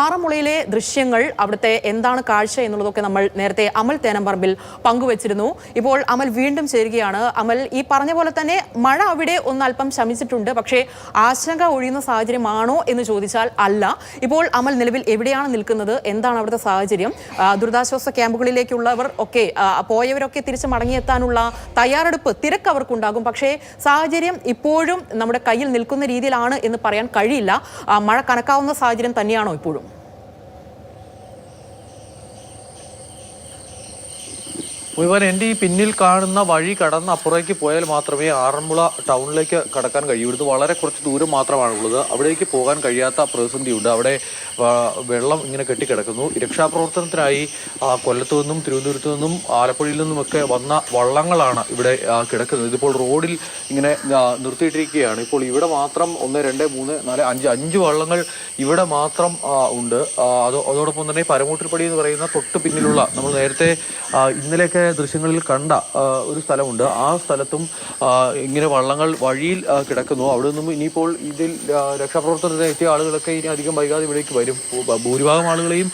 ആറന്മുളയിലെ ദൃശ്യങ്ങൾ അവിടുത്തെ എന്താണ് കാഴ്ച എന്നുള്ളതൊക്കെ നമ്മൾ നേരത്തെ അമൽ തേനമ്പറമ്പിൽ പങ്കുവച്ചിരുന്നു. ഇപ്പോൾ അമൽ വീണ്ടും ചേരുകയാണ്. അമൽ, ഈ പറഞ്ഞ പോലെ തന്നെ മഴ അവിടെ ഒന്നല്പം ശമിച്ചിട്ടുണ്ട്, പക്ഷേ ആശങ്ക ഒഴിയുന്ന സാഹചര്യമാണോ എന്ന് ചോദിച്ചാൽ അല്ല. ഇപ്പോൾ അമൽ നിലവിൽ എവിടെയാണ് നിൽക്കുന്നത്, എന്താണ് അവിടുത്തെ സാഹചര്യം? ദുരിതാശ്വാസ ക്യാമ്പുകളിലേക്കുള്ളവർ ഒക്കെ പോയവരൊക്കെ തിരിച്ച് മടങ്ങിയെത്താനുള്ള തയ്യാറെടുപ്പ് തിരക്ക് അവർക്കുണ്ടാകും. പക്ഷേ സാഹചര്യം ഇപ്പോഴും നമ്മുടെ കയ്യിൽ നിൽക്കുന്ന രീതിയിലാണ് എന്ന് പറയാൻ കഴിയില്ല. മഴ കനക്കാവുന്ന സാഹചര്യം തന്നെയാണോ ഇപ്പോഴും? എൻ്റെ ഈ പിന്നിൽ കാണുന്ന വഴി കടന്ന് അപ്പുറത്തേക്ക് പോയാൽ മാത്രമേ ആറന്മുള ടൗണിലേക്ക് കടക്കാൻ കഴിയൂ. ഇവിടുന്ന് വളരെ കുറച്ച് ദൂരം മാത്രമാണുള്ളത്. അവിടേക്ക് പോകാൻ കഴിയാത്ത പ്രതിസന്ധിയുണ്ട്. അവിടെ വെള്ളം ഇങ്ങനെ കെട്ടിക്കിടക്കുന്നു. രക്ഷാപ്രവർത്തനത്തിനായി കൊല്ലത്തു നിന്നും തിരുവനന്തപുരത്തു നിന്നും ആലപ്പുഴയിൽ നിന്നുമൊക്കെ വന്ന വള്ളങ്ങളാണ് ഇവിടെ കിടക്കുന്നത്. ഇതിപ്പോൾ റോഡിൽ ഇങ്ങനെ നിർത്തിയിട്ടിരിക്കുകയാണ്. ഇപ്പോൾ ഇവിടെ മാത്രം 1, 2, 3, 4, 5 വള്ളങ്ങൾ ഇവിടെ മാത്രം ഉണ്ട്. അതോടൊപ്പം തന്നെ പരമൂട്ടിൽപ്പടി എന്ന് പറയുന്ന തൊട്ട് പിന്നിലുള്ള നമ്മൾ നേരത്തെ ഇന്നലെയൊക്കെ ദൃശ്യങ്ങളിൽ കണ്ട ഒരു സ്ഥലമുണ്ട്. ആ സ്ഥലത്തും ഇങ്ങനെ വള്ളങ്ങൾ വഴിയിൽ കിടക്കുന്നു. അവിടെ നിന്നും ഇനിയിപ്പോൾ ഇതിൽ രക്ഷാപ്രവർത്തനത്തിന് എത്തിയ ആളുകളൊക്കെ ഇനി അധികം വൈകാതെ ഇവിടേക്ക് വരും. ഭൂരിഭാഗം ആളുകളെയും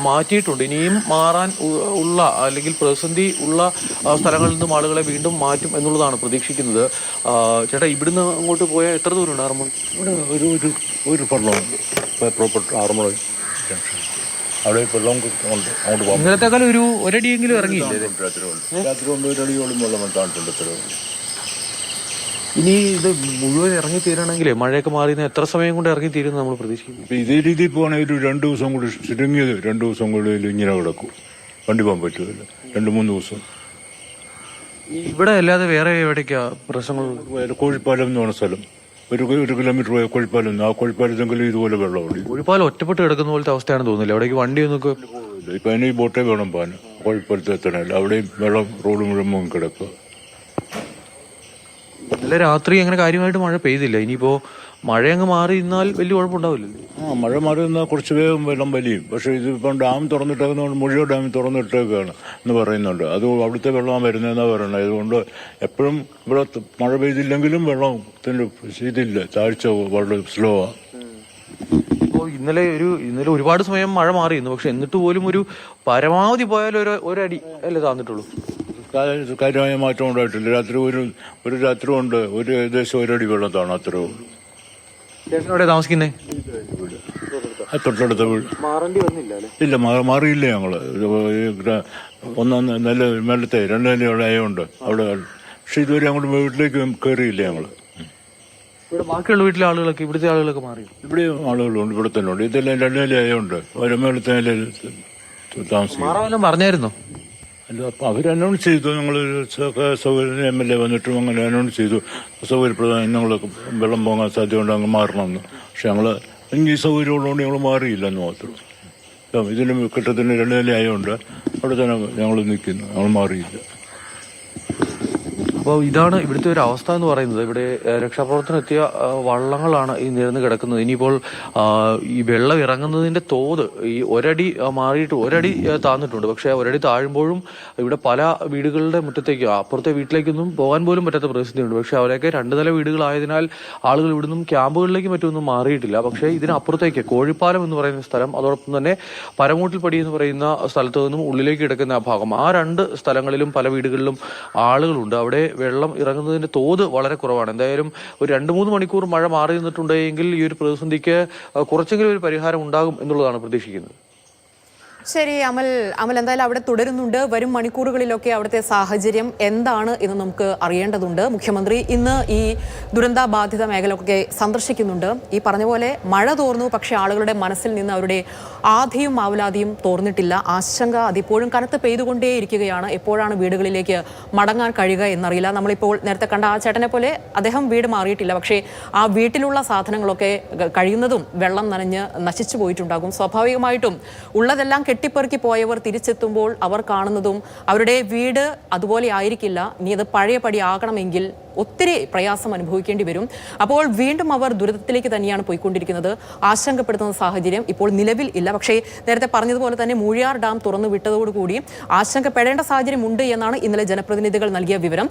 മാറ്റിയിട്ടുണ്ട്. ഇനിയും മാറാൻ ഉള്ള അല്ലെങ്കിൽ പ്രതിസന്ധി ഉള്ള സ്ഥലങ്ങളിൽ നിന്നും ആളുകളെ വീണ്ടും മാറ്റും എന്നുള്ളതാണ് പ്രതീക്ഷിക്കുന്നത്. ചേട്ടാ, ഇവിടുന്ന് അങ്ങോട്ട് പോയാൽ എത്ര ദൂരം ഉണ്ട് ആറന്മുള? ഇവിടെ ഒരു പ്രോപ്പർ ആറന്മുള അവിടെ വെള്ളം ഉണ്ട്. അങ്ങോട്ട് പോകാം. ഇന്നലത്തേക്കാൾ ഒരടിയെങ്കിലും ഇറങ്ങിയില്ലേ? രാത്രി കൊണ്ട് ഒരടിയോളം വെള്ളം താഴ്ത്തുണ്ട്. ഇനി ഇത് മുഴുവൻ ഇറങ്ങി തീരണമെങ്കിൽ മഴയൊക്കെ മാറി എത്ര സമയം കൊണ്ട് ഇറങ്ങി തീരുമെന്ന് നമ്മൾ പ്രതീക്ഷിക്കുന്നു. ഇപ്പൊ ഇതേ രീതിയിൽ പോകണമെങ്കിൽ ഒരു 2 ദിവസം കൂടി ചുരുങ്ങിയത് 2 ദിവസം കൂടി ഇങ്ങനെ കിടക്കും. വണ്ടി പോകാൻ പറ്റുമല്ലോ. 2-3 ദിവസം. ഇവിടെ അല്ലാതെ വേറെ എവിടേക്കാ പ്രശ്നങ്ങൾ? കോഴിപ്പാലം എന്ന് പറഞ്ഞ സ്ഥലം, ഒരു കിലോമീറ്റർ പോയ കോഴിപ്പാലം. ആ കോഴിപ്പാലത്തെങ്കിലും ഇതുപോലെ വെള്ളമുണ്ട്. കോഴിപ്പാലം ഒറ്റപ്പെട്ട് കിടക്കുന്ന പോലത്തെ അവസ്ഥയാണ് തോന്നുന്നില്ല. അവിടേക്ക് വണ്ടി ഒന്നൊക്കെ ഇപ്പൊ അതിന് ഈ ബോട്ടേ വേണം പോകാൻ. കോഴിപ്പാലത്ത് എത്തണമല്ലോ. അവിടെയും വെള്ളം റോഡ് മുഴുവൻ കിടക്കുക. ഇന്നലെ രാത്രി അങ്ങനെ കാര്യമായിട്ട് മഴ പെയ്തില്ല. ഇനിയിപ്പോ മഴ അങ്ങ് മാറി നിന്നാൽ വലിയ കുഴപ്പമുണ്ടാവില്ലല്ലോ. മഴ മാറി നിന്നാൽ കുറച്ച് വേഗം വെള്ളം വലിയും. പക്ഷെ ഇതിപ്പം ഡാം തുറന്നിട്ടേക്കുന്നതുകൊണ്ട് മുഴുവൻ ഡാം തുറന്നിട്ടേക്കാണ് എന്ന് പറയുന്നുണ്ട്. അത് അവിടുത്തെ വെള്ളം വരുന്നതെന്നാണ് പറയുന്നത്. അതുകൊണ്ട് എപ്പോഴും ഇവിടെ മഴ പെയ്തില്ലെങ്കിലും വെള്ളത്തിന് ഇതില്ല, താഴ്ച വളരെ സ്ലോ ആണ്. ഇപ്പോൾ ഇന്നലെ ഒരുപാട് സമയം മഴ മാറിയിരുന്നു. പക്ഷെ എന്നിട്ട് പോലും ഒരു പരമാവധി പോയാൽ ഒരടി അല്ലേ താന്നിട്ടുള്ളൂ. കാര്യമായ മാറ്റം ഉണ്ടായിട്ടില്ല. രാത്രി ഒരു രാത്രി കൊണ്ട് ഏകദേശം 1 അടി വെള്ളം താണു. അത്രേ ഉള്ളൂ. ചേട്ടനോടെ താമസിക്കുന്നേ? തൊട്ടടുത്ത വീട്. മാറേണ്ടി വന്നില്ല? ഇല്ല, മാറിയില്ല. ഞങ്ങള് നല്ല മേലത്തെ 2 നിലയുള്ള ആയതുകൊണ്ട് അവിടെ. പക്ഷെ ഇതുവരെ അങ്ങോട്ട് വീട്ടിലേക്ക് കയറിയില്ല ഞങ്ങള്. ഇവിടെ ബാക്കിയുള്ള വീട്ടിലെ ആളുകളൊക്കെ ഇവിടുത്തെ ആളുകളൊക്കെ മാറി? ഇവിടെ ആളുകളുണ്ട്, ഇവിടെ തന്നെ ഉണ്ട്. ഇതെല്ലാം 2 നില ആയതുകൊണ്ട് ഒരു മേലത്തെ നിലയിൽ താമസിക്കും. പറഞ്ഞായിരുന്നോ? അല്ല, അപ്പം അവർ അനൗൺസ് ചെയ്തു. ഞങ്ങൾ സൗകര്യം MLA വന്നിട്ടും അങ്ങനെ അനൗൺസ് ചെയ്തു സൗകര്യപ്രദം ഞങ്ങൾ വെള്ളം പോകാൻ സാധ്യതയുണ്ട്, അങ്ങ് മാറണമെന്ന്. പക്ഷെ ഞങ്ങൾ ഈ സൗകര്യം ഉള്ളതുകൊണ്ട് ഞങ്ങൾ മാറിയില്ലെന്ന് മാത്രം. ഇതിന് കെട്ടത്തിന് 2 നില ആയതുകൊണ്ട് അവിടെ തന്നെ ഞങ്ങൾ നിൽക്കുന്നു. ഞങ്ങൾ മാറിയില്ല. അപ്പോൾ ഇതാണ് ഇവിടുത്തെ ഒരു അവസ്ഥ എന്ന് പറയുന്നത്. ഇവിടെ രക്ഷാപ്രവർത്തനം എത്തിയ വള്ളങ്ങളാണ് ഈ നിരന്ന് കിടക്കുന്നത്. ഇനിയിപ്പോൾ ഈ വെള്ളം ഇറങ്ങുന്നതിന്റെ തോത് ഈ 1 അടി മാറിയിട്ട് 1 അടി താന്നിട്ടുണ്ട്. പക്ഷെ 1 അടി താഴുമ്പോഴും ഇവിടെ പല വീടുകളുടെ മുറ്റത്തേക്ക് അപ്പുറത്തെ വീട്ടിലേക്കൊന്നും പോകാൻ പോലും പറ്റാത്ത പ്രതിസന്ധിയുണ്ട്. പക്ഷെ അവരൊക്കെ 2 നില വീടുകളായതിനാൽ ആളുകൾ ഇവിടുന്നും ക്യാമ്പുകളിലേക്ക് മറ്റൊന്നും മാറിയിട്ടില്ല. പക്ഷേ ഇതിനപ്പുറത്തേക്ക് കോഴിപ്പാലം എന്ന് പറയുന്ന സ്ഥലം, അതോടൊപ്പം തന്നെ പരമൂട്ടിൽപ്പടി എന്ന് പറയുന്ന സ്ഥലത്ത് നിന്നും ഉള്ളിലേക്ക് കിടക്കുന്ന ആ ഭാഗം, ആ 2 സ്ഥലങ്ങളിലും പല വീടുകളിലും ആളുകളുണ്ട്. അവിടെ വെള്ളം ഇറങ്ങുന്നതിന്റെ തോത് വളരെ കുറവാണ്. എന്തായാലും ഒരു 2-3 മണിക്കൂർ മഴ മാറി നിന്നിട്ടുണ്ടെങ്കിൽ ഈ ഒരു പ്രതിസന്ധിക്ക് കുറച്ചെങ്കിലും ഒരു പരിഹാരം ഉണ്ടാകും എന്നുള്ളതാണ് പ്രതീക്ഷിക്കുന്നത്. ശരി അമൽ, എന്തായാലും അവിടെ തുടരുന്നുണ്ട്. വരും മണിക്കൂറുകളിലൊക്കെ അവിടുത്തെ സാഹചര്യം എന്താണ് എന്ന് നമുക്ക് അറിയേണ്ടതുണ്ട്. മുഖ്യമന്ത്രി ഇന്ന് ഈ ദുരന്ത ബാധിത മേഖലയൊക്കെ സന്ദർശിക്കുന്നുണ്ട്. ഈ പറഞ്ഞ പോലെ മഴ തോർന്നു, പക്ഷെ ആളുകളുടെ മനസ്സിൽ നിന്ന് അവരുടെ ആധിയും ആവലാതിയും തോർന്നിട്ടില്ല. ആശങ്ക അതിപ്പോഴും കനത്ത് പെയ്തുകൊണ്ടേയിരിക്കുകയാണ്. എപ്പോഴാണ് വീടുകളിലേക്ക് മടങ്ങാൻ കഴിയുക എന്നറിയില്ല. നമ്മളിപ്പോൾ നേരത്തെ കണ്ട ആ ചേട്ടനെ പോലെ അദ്ദേഹം വീട് മാറിയിട്ടില്ല. പക്ഷേ ആ വീട്ടിലുള്ള സാധനങ്ങളൊക്കെ കഴിയുന്നതും വെള്ളം നനഞ്ഞ് നശിച്ചു പോയിട്ടുണ്ടാകും. സ്വാഭാവികമായിട്ടും ഉള്ളതെല്ലാം കെട്ടിപ്പെറുക്കി പോയവർ തിരിച്ചെത്തുമ്പോൾ അവർ കാണുന്നതും അവരുടെ വീട് അതുപോലെ ആയിരിക്കില്ല. ഇനി അത് പഴയപടി ആകണമെങ്കിൽ ഒത്തിരി പ്രയാസം അനുഭവിക്കേണ്ടി വരും. അപ്പോൾ വീണ്ടും അവർ ദുരിതത്തിലേക്ക് തന്നെയാണ് പോയിക്കൊണ്ടിരിക്കുന്നത്. ആശങ്കപ്പെടുത്തുന്ന സാഹചര്യം ഇപ്പോൾ നിലവിൽ ഇല്ല. പക്ഷേ നേരത്തെ പറഞ്ഞതുപോലെ തന്നെ മൂഴിയാർ ഡാം തുറന്നു വിട്ടതോടുകൂടി ആശങ്കപ്പെടേണ്ട സാഹചര്യം ഉണ്ട് എന്നാണ് ഇന്നലെ ജനപ്രതിനിധികൾ നൽകിയ വിവരം.